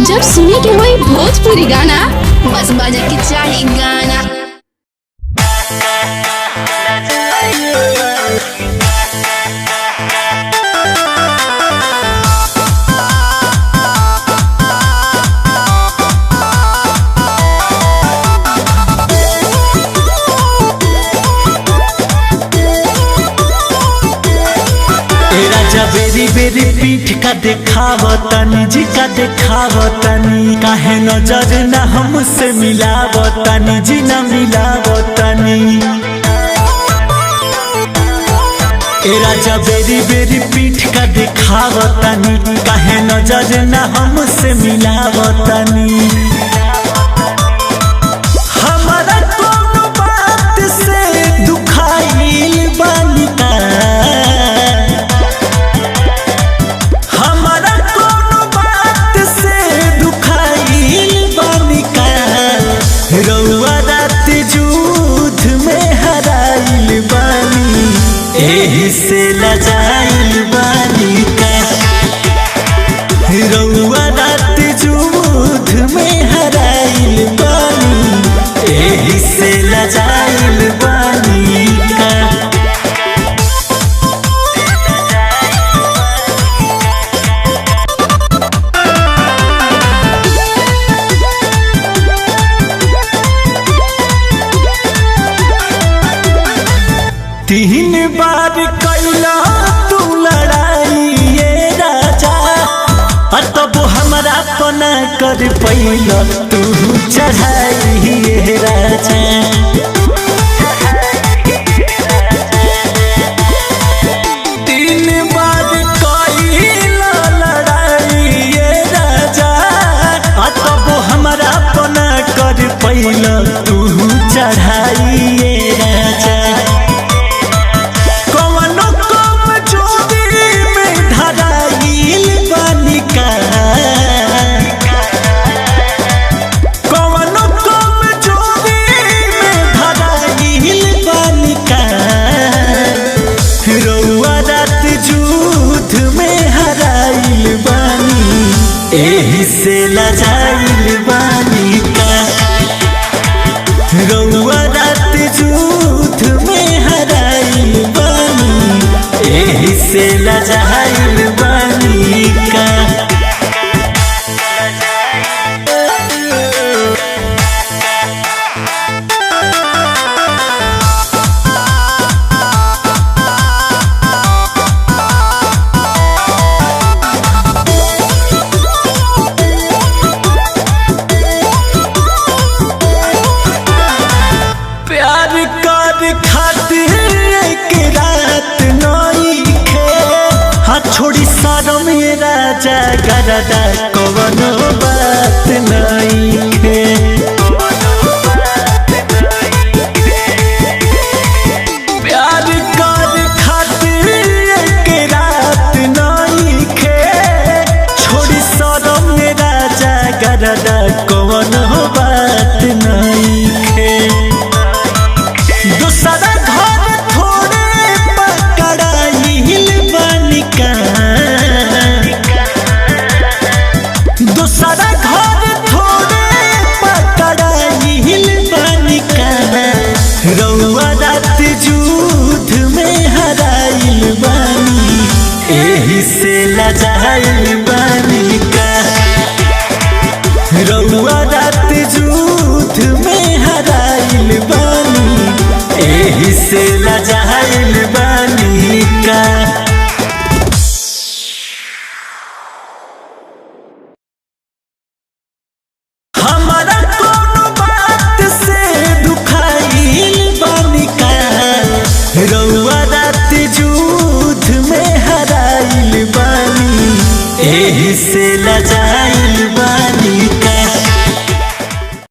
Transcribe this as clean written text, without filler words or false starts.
जब सुने के होई भोजपुरी गाना बस बजे के चाही गाना। बेरी बेरी पीठ का देखावतनी जी का देखावतनी काहे नजर न हमसे मिलावतनी जी न मिलावतनी। ए राजा बेरी बेरी पीठ का देखावतनी काहे नजर न हमसे मिलावतनी। हमारा कोनो बात से दुखाइल बानी का रउआ रात जूझ में हराइल बानी एही से लजाइल बानी का। रउआ रात जूझ में हराइल बानी एही से लजाइल बानी का। तीन बार कैला तू लड़ाई ये राजा तब हमारा पना कर पैला तू चढ़ाई ये राजा। तीन बार कैला लड़ाई ये राजा तब हमारा पना कर पैला तू चढ़ाई ये राजा। एही से लजाइल बानी का। रउआ रात जूझ में हराइल बानी एही से लजाइल बानी का। खातिर एक रात नइखे छोड़ी सारो में राजा गरदा कवनो बात नइखे। प्यार कर खातिर एक रात नइखे छोड़ी सारो में राजा गरदा कवनो बात नइखे। दूसरा घर थोड़े पकड़ाइल बानी का। दूसरा घर थोड़े पकड़ाइल बानी का। रउआ रात जूझ में हराइल बानी एही से लजाइल बानी का। रउआ रात जूझ में हराइल बानी एही से लजाइल बानी का।